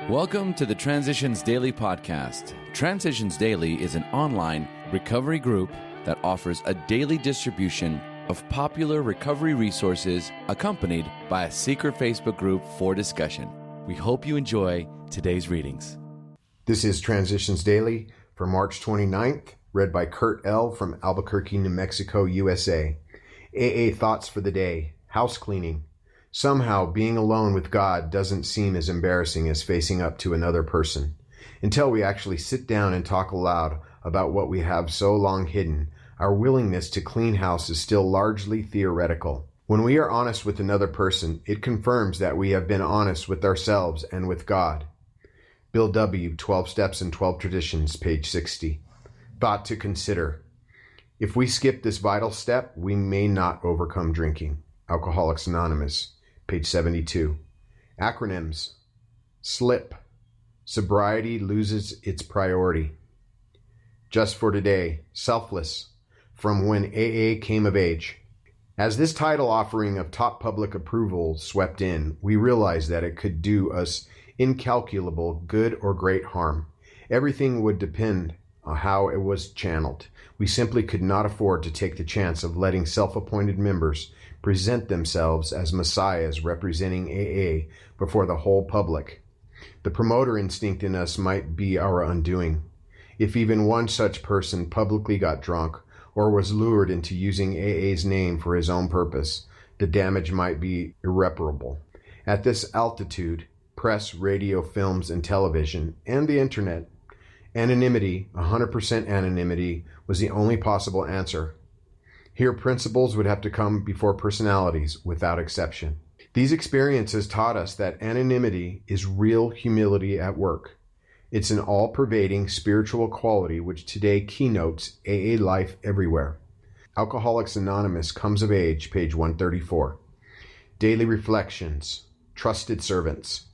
Welcome to the Transitions Daily podcast. Transitions Daily is an online recovery group that offers a daily distribution of popular recovery resources accompanied by a secret Facebook group for discussion. We hope you enjoy today's readings. This is Transitions Daily for March 29th, read by Kurt L. from Albuquerque, New Mexico, USA. AA Thoughts for the Day. Housecleaning. Somehow, being alone with God doesn't seem as embarrassing as facing up to another person. Until we actually sit down and talk aloud about what we have so long hidden, our willingness to clean house is still largely theoretical. When we are honest with another person, it confirms that we have been honest with ourselves and with God. Bill W., 12 Steps and 12 Traditions, page 60. Thought to consider. If we skip this vital step, we may not overcome drinking. Alcoholics Anonymous, page 72. Acronyms. SLIP. Sobriety loses its priority. Just for today. Selfless. From when AA came of age. As this title offering of top public approval swept in, we realized that it could do us incalculable good or great harm. Everything would depend on how it was channeled. We simply could not afford to take the chance of letting self-appointed members present themselves as messiahs representing AA before the whole public. The promoter instinct in us might be our undoing. If even one such person publicly got drunk or was lured into using AA's name for his own purpose, the damage might be irreparable. At this altitude, press, radio, films, and television, and the internet, anonymity, 100% anonymity, was the only possible answer. Here, principles would have to come before personalities, without exception. These experiences taught us that anonymity is real humility at work. It's an all-pervading spiritual quality which today keynotes AA life everywhere. Alcoholics Anonymous comes of age, page 134. Daily Reflections. Trusted Servants.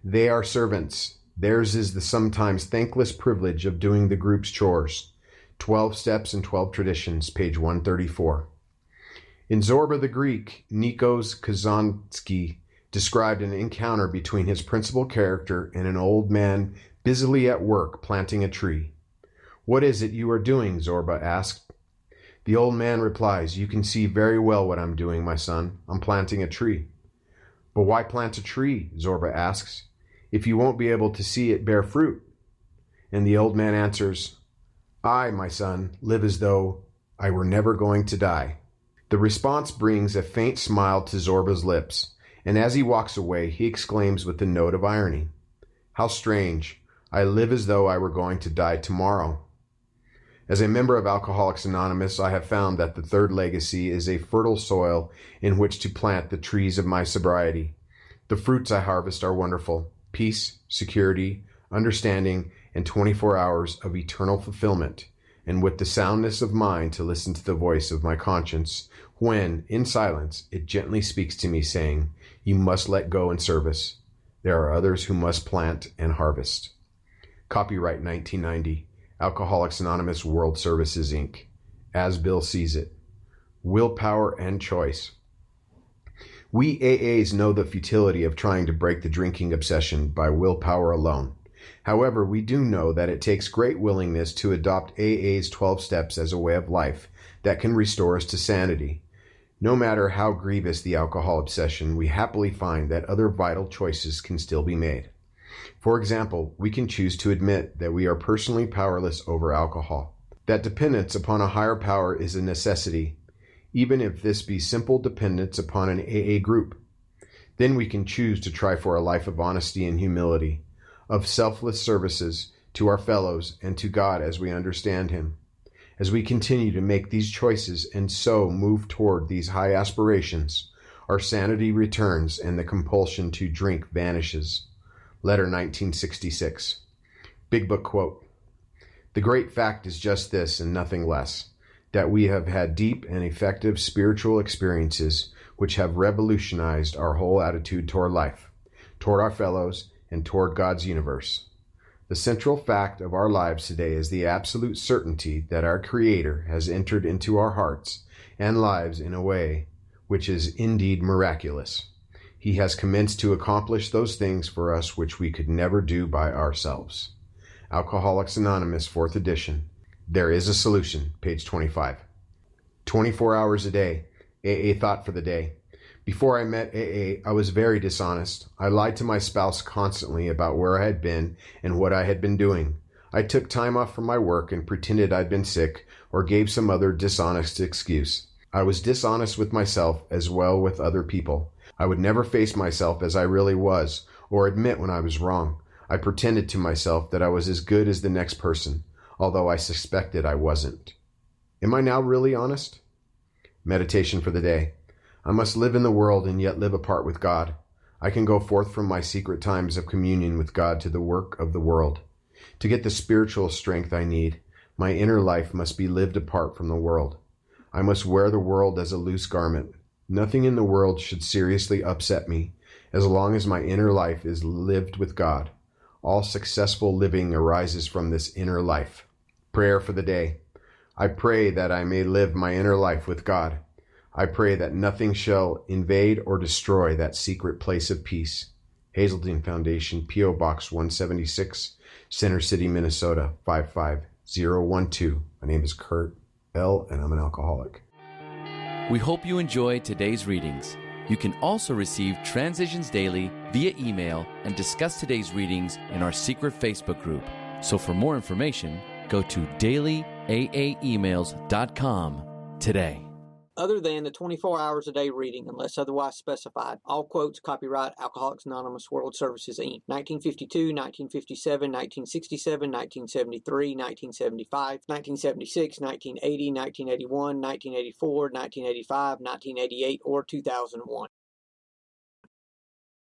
They are servants. Theirs is the sometimes thankless privilege of doing the group's chores. 12 Steps and 12 Traditions, page 134. In Zorba the Greek, Nikos Kazantzky described an encounter between his principal character and an old man busily at work planting a tree. "What is it you are doing?" Zorba asked. The old man replies, "You can see very well what I'm doing, my son. I'm planting a tree." "But why plant a tree?" Zorba asks, "if you won't be able to see it bear fruit?" And the old man answers, "I, my son, live as though I were never going to die." The response brings a faint smile to Zorba's lips, and as he walks away, he exclaims with a note of irony, "How strange, I live as though I were going to die tomorrow." As a member of Alcoholics Anonymous, I have found that the third legacy is a fertile soil in which to plant the trees of my sobriety. The fruits I harvest are wonderful: peace, security, understanding, and 24 hours of eternal fulfillment, and with the soundness of mind to listen to the voice of my conscience when, in silence, it gently speaks to me saying, "You must let go in service. There are others who must plant and harvest." Copyright 1990, Alcoholics Anonymous World Services, Inc., as Bill sees it. Willpower and choice. We AAs know the futility of trying to break the drinking obsession by willpower alone. However, we do know that it takes great willingness to adopt AA's 12 steps as a way of life that can restore us to sanity. No matter how grievous the alcohol obsession, we happily find that other vital choices can still be made. For example, we can choose to admit that we are personally powerless over alcohol. That dependence upon a higher power is a necessity, even if this be simple dependence upon an AA group. Then we can choose to try for a life of honesty and humility, of selfless services to our fellows and to God as we understand Him. As we continue to make these choices and so move toward these high aspirations, our sanity returns and the compulsion to drink vanishes. Letter 1966. Big Book quote. The great fact is just this and nothing less, that we have had deep and effective spiritual experiences which have revolutionized our whole attitude toward life, toward our fellows, and toward God's universe. The central fact of our lives today is the absolute certainty that our Creator has entered into our hearts and lives in a way which is indeed miraculous. He has commenced to accomplish those things for us which we could never do by ourselves. Alcoholics Anonymous, 4th edition. There is a solution, page 25. 24 hours a day. AA thought for the day. Before I met AA, I was very dishonest. I lied to my spouse constantly about where I had been and what I had been doing. I took time off from my work and pretended I'd been sick or gave some other dishonest excuse. I was dishonest with myself as well with other people. I would never face myself as I really was or admit when I was wrong. I pretended to myself that I was as good as the next person, although I suspected I wasn't. Am I now really honest? Meditation for the day. I must live in the world and yet live apart with God. I can go forth from my secret times of communion with God to the work of the world. To get the spiritual strength I need, my inner life must be lived apart from the world. I must wear the world as a loose garment. Nothing in the world should seriously upset me, as long as my inner life is lived with God. All successful living arises from this inner life. Prayer for the day. I pray that I may live my inner life with God. I pray that nothing shall invade or destroy that secret place of peace. Hazelden Foundation, P.O. Box 176, Center City, Minnesota, 55012. My name is Kurt L., and I'm an alcoholic. We hope you enjoyed today's readings. You can also receive Transitions Daily via email and discuss today's readings in our secret Facebook group. So for more information, go to dailyaaemails.com today. Other than the 24 hours a day reading, unless otherwise specified, all quotes copyright Alcoholics Anonymous World Services, Inc. 1952, 1957, 1967, 1973, 1975, 1976, 1980, 1981, 1984, 1985, 1988, or 2001.